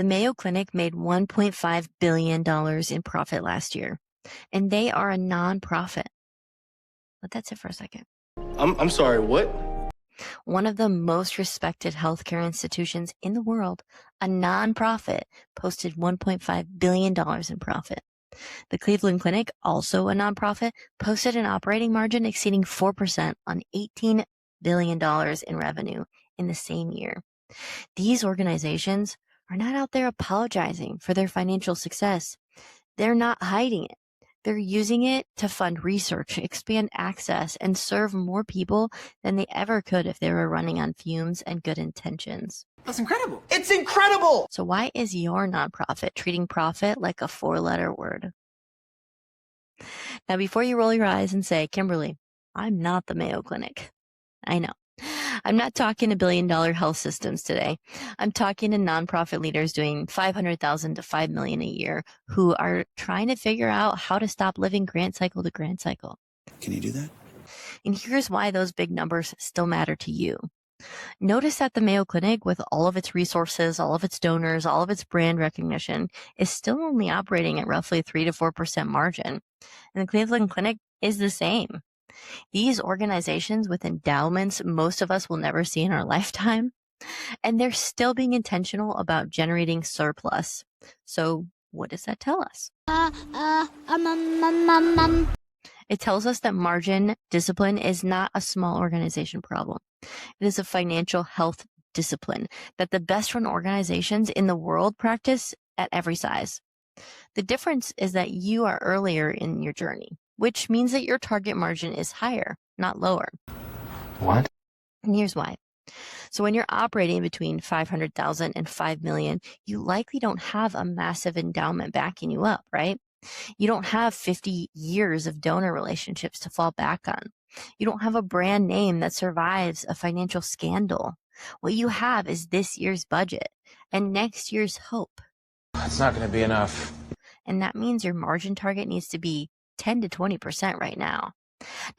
The Mayo Clinic made $1.5 billion in profit last year, and they are a nonprofit. Let that sit for a second. I'm sorry, what? One of the most respected healthcare institutions in the world, a nonprofit, posted $1.5 billion in profit. The Cleveland Clinic, also a nonprofit, posted an operating margin exceeding 4% on $18 billion in revenue in the same year. These organizations are not out there apologizing for their financial success. They're not hiding it. They're using it to fund research, expand access, and serve more people than they ever could if they were running on fumes and good intentions. That's incredible. It's incredible! So why is your nonprofit treating profit like a four-letter word? Now, before you roll your eyes and say, Kimberly, I'm not the Mayo Clinic. I know. I'm not talking to billion-dollar health systems today. I'm talking to nonprofit leaders doing $500,000 to $5 million a year who are trying to figure out how to stop living grant cycle to grant cycle. Can you do that? And here's why those big numbers still matter to you. Notice that the Mayo Clinic, with all of its resources, all of its donors, all of its brand recognition, is still only operating at roughly 3 to 4% margin. And the Cleveland Clinic is the same. These organizations with endowments most of us will never see in our lifetime, and they're still being intentional about generating surplus. So what does that tell us? It tells us that margin discipline is not a small organization problem. It is a financial health discipline that the best run organizations in the world practice at every size. The difference is that you are earlier in your journey, which means that your target margin is higher, not lower. What? And here's why. So when you're operating between 500,000 and 5 million, you likely don't have a massive endowment backing you up, right? You don't have 50 years of donor relationships to fall back on. You don't have a brand name that survives a financial scandal. What you have is this year's budget and next year's hope. It's not going to be enough. And that means your margin target needs to be 10 to 20% right now.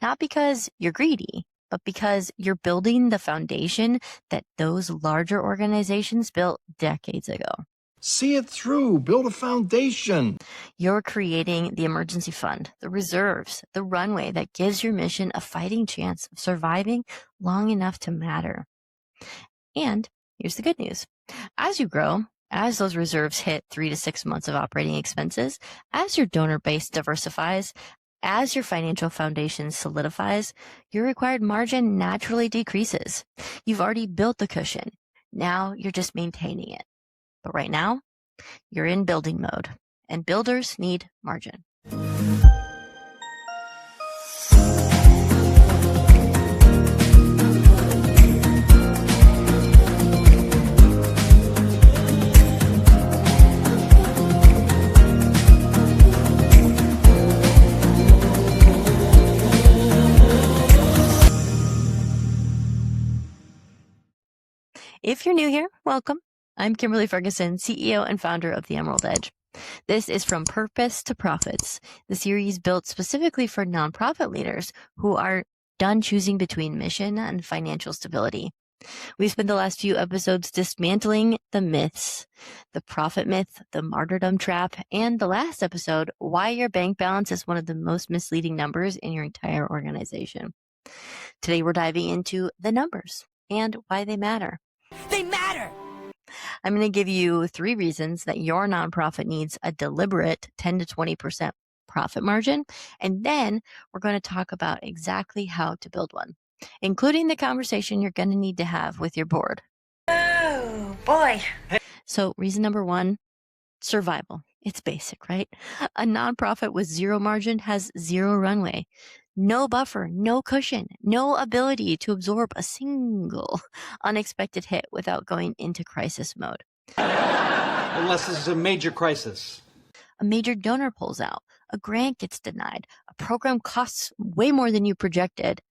Not because you're greedy, but because you're building the foundation that those larger organizations built decades ago. See it through. Build a foundation. You're creating the emergency fund, the reserves, the runway that gives your mission a fighting chance of surviving long enough to matter. And here's the good news. As you grow, as those reserves hit 3 to 6 months of operating expenses, as your donor base diversifies, as your financial foundation solidifies, your required margin naturally decreases. You've already built the cushion. Now you're just maintaining it. But right now, you're in building mode, and builders need margin. If you're new here, welcome. I'm Kimberly Ferguson, CEO and founder of The Emerald Edge. This is From Purpose to Profits, the series built specifically for nonprofit leaders who are done choosing between mission and financial stability. We've spent the last few episodes dismantling the myths, the profit myth, the martyrdom trap, and the last episode, why your bank balance is one of the most misleading numbers in your entire organization. Today, we're diving into the numbers and why they matter. They matter! I'm going to give you 3 reasons that your nonprofit needs a deliberate 10 to 20% profit margin. And then we're going to talk about exactly how to build one, including the conversation you're going to need to have with your board. Oh, boy. So reason number 1, survival. It's basic, right? A nonprofit with zero margin has zero runway. No buffer, no cushion, no ability to absorb a single unexpected hit without going into crisis mode. Unless this is a major crisis. A major donor pulls out, a grant gets denied, a program costs way more than you projected.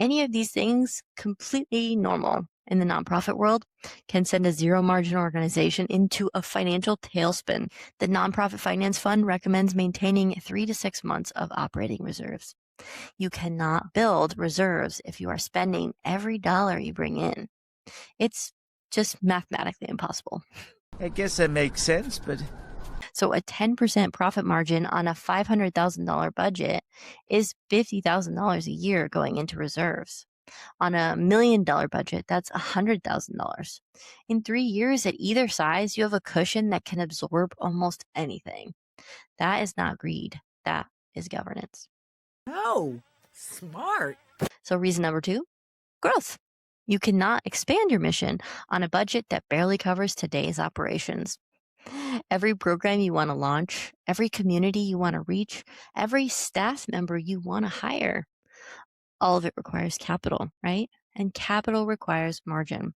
Any of these things, completely normal in the nonprofit world, can send a zero margin organization into a financial tailspin. The Nonprofit Finance Fund recommends maintaining 3 to 6 months of operating reserves. You cannot build reserves if you are spending every dollar you bring in. It's just mathematically impossible. I guess that makes sense, but So a 10% profit margin on a $500,000 budget is $50,000 a year going into reserves. On a $1 million budget, that's $100,000. In 3 years at either size, you have a cushion that can absorb almost anything. That is not greed. That is governance. Oh, smart. So reason number 2, growth. You cannot expand your mission on a budget that barely covers today's operations. Every program you want to launch, every community you want to reach, every staff member you want to hire, all of it requires capital, right? And capital requires margin.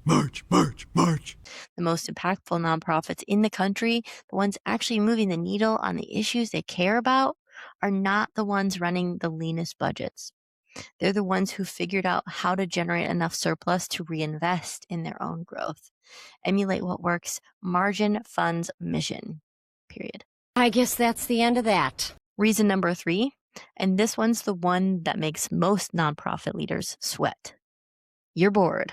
March. The most impactful nonprofits in the country, the ones actually moving the needle on the issues they care about, are not the ones running the leanest budgets. They're the ones who figured out how to generate enough surplus to reinvest in their own growth. Emulate what works. Margin funds mission. Period. I guess that's the end of that. Reason number 3, and this one's the one that makes most nonprofit leaders sweat. You're bored.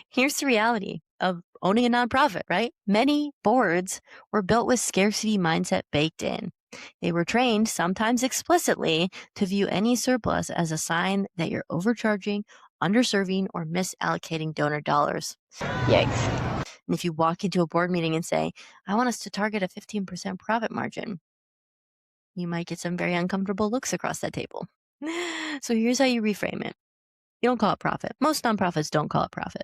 Here's the reality of owning a nonprofit, right? Many boards were built with scarcity mindset baked in. They were trained, sometimes explicitly, to view any surplus as a sign that you're overcharging, underserving, or misallocating donor dollars. Yikes. And if you walk into a board meeting and say, I want us to target a 15% profit margin, you might get some very uncomfortable looks across that table. So here's how you reframe it. You don't call it profit. Most nonprofits don't call it profit.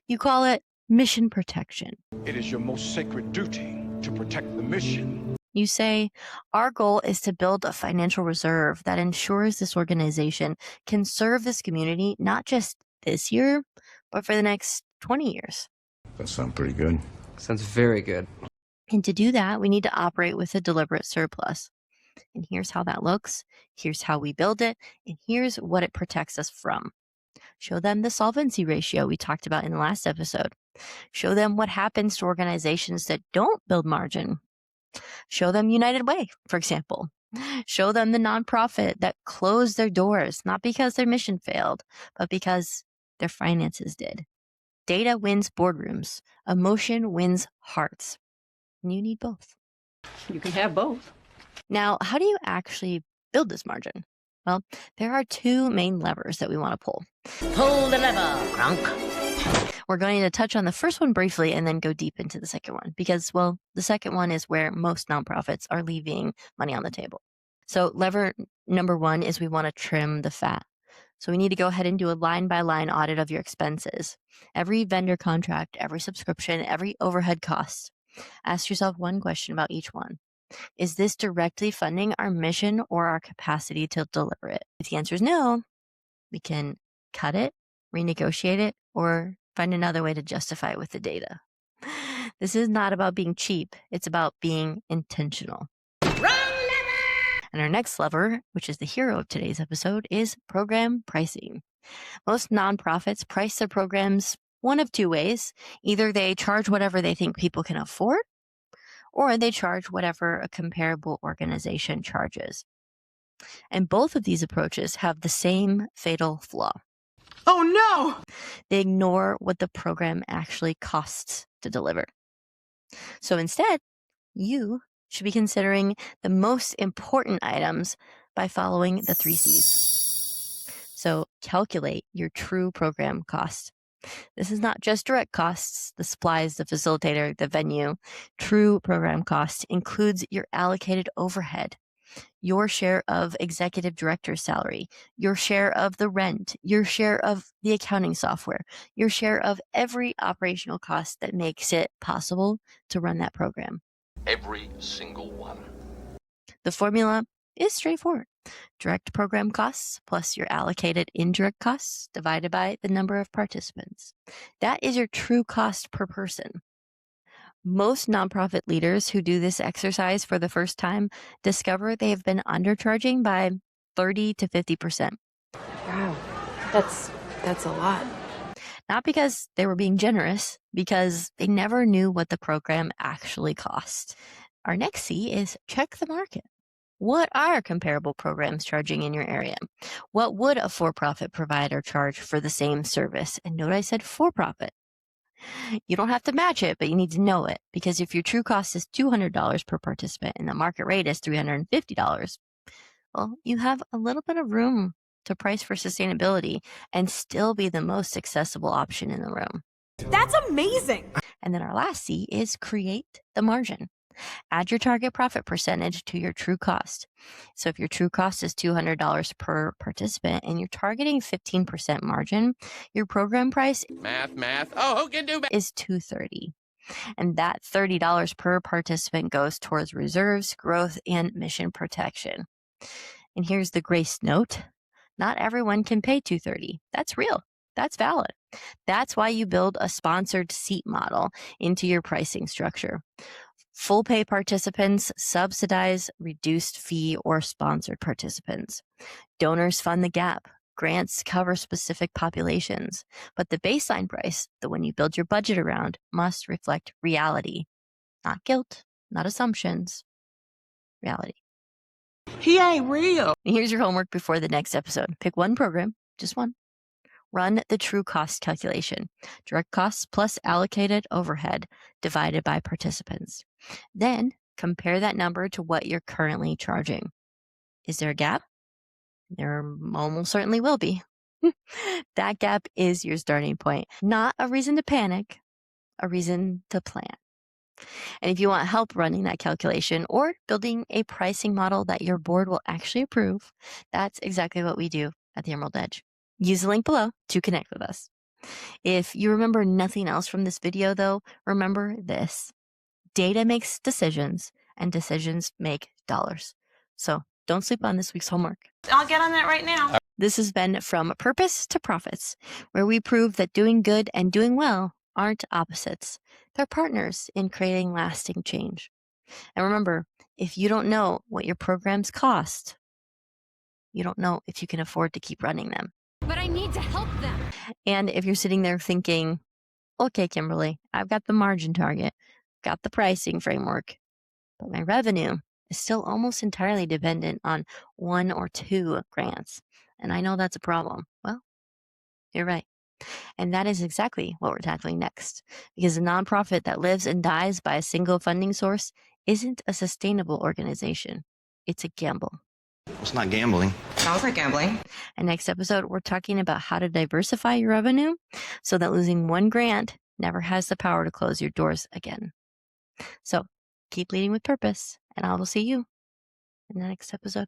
You call it mission protection. It is your most sacred duty to protect the mission. You say, our goal is to build a financial reserve that ensures this organization can serve this community not just this year, but for the next 20 years. That sounds pretty good. Sounds very good. And to do that, we need to operate with a deliberate surplus. And here's how that looks. Here's how we build it. And here's what it protects us from. Show them the solvency ratio we talked about in the last episode. Show them what happens to organizations that don't build margin. Show them United Way, for example. Show them the nonprofit that closed their doors, not because their mission failed, but because their finances did. Data wins boardrooms. Emotion wins hearts. And you need both. You can have both. Now, how do you actually build this margin? Well, there are 2 main levers that we want to pull. Pull the lever, Grunk. We're going to touch on the first one briefly and then go deep into the second one because, well, the second one is where most nonprofits are leaving money on the table. So lever number 1 is we want to trim the fat. So we need to go ahead and do a line-by-line audit of your expenses. Every vendor contract, every subscription, every overhead cost. Ask yourself one question about each one. Is this directly funding our mission or our capacity to deliver it? If the answer is no, we can cut it, renegotiate it, or find another way to justify it with the data. This is not about being cheap. It's about being intentional. And our next lever, which is the hero of today's episode, is program pricing. Most nonprofits price their programs one of 2 ways. Either they charge whatever they think people can afford, or they charge whatever a comparable organization charges. And both of these approaches have the same fatal flaw. Oh no! They ignore what the program actually costs to deliver. So instead, you should be considering the most important items by following the 3 C's. So calculate your true program cost. This is not just direct costs, the supplies, the facilitator, the venue. True program cost includes your allocated overhead, your share of executive director's salary, your share of the rent, your share of the accounting software, your share of every operational cost that makes it possible to run that program. Every single one. The formula is straightforward. Direct program costs plus your allocated indirect costs divided by the number of participants. That is your true cost per person. Most nonprofit leaders who do this exercise for the first time discover they have been undercharging by 30 to 50%. Wow, that's a lot. Not because they were being generous, because they never knew what the program actually cost. Our next C is check the market. What are comparable programs charging in your area? What would a for-profit provider charge for the same service? And note I said for-profit. You don't have to match it, but you need to know it, because if your true cost is $200 per participant and the market rate is $350, well, you have a little bit of room to price for sustainability and still be the most accessible option in the room. That's amazing. And then our last C is create the margin. Add your target profit percentage to your true cost. So if your true cost is $200 per participant and you're targeting 15% margin, your program price Math. Oh, who can do math? is $230. And that $30 per participant goes towards reserves, growth, and mission protection. And here's the grace note. Not everyone can pay $230. That's real. That's valid. That's why you build a sponsored seat model into your pricing structure. Full pay participants subsidize reduced fee or sponsored participants. Donors fund the gap. Grants cover specific populations. But the baseline price, the one you build your budget around, must reflect reality. Not guilt, not assumptions. Reality. He ain't real. And here's your homework before the next episode. Pick one program, just one. Run the true cost calculation. Direct costs plus allocated overhead divided by participants. Then compare that number to what you're currently charging. Is there a gap? There almost certainly will be. That gap is your starting point, not a reason to panic, a reason to plan. And if you want help running that calculation or building a pricing model that your board will actually approve, that's exactly what we do at the Emerald Edge. Use the link below to connect with us. If you remember nothing else from this video, though, remember this. Data makes decisions, and decisions make dollars. So don't sleep on this week's homework. I'll get on that right now. This has been From Purpose to Profits, where we prove that doing good and doing well aren't opposites. They're partners in creating lasting change. And remember, if you don't know what your programs cost, you don't know if you can afford to keep running them. But I need to help them. And if you're sitting there thinking, okay, Kimberly, I've got the margin target, got the pricing framework, but my revenue is still almost entirely dependent on one or two grants. And I know that's a problem. Well, you're right. And that is exactly what we're tackling next, because a nonprofit that lives and dies by a single funding source isn't a sustainable organization. It's a gamble. It's not gambling. Sounds like gambling. And next episode, we're talking about how to diversify your revenue so that losing one grant never has the power to close your doors again. So keep leading with purpose, and I will see you in the next episode.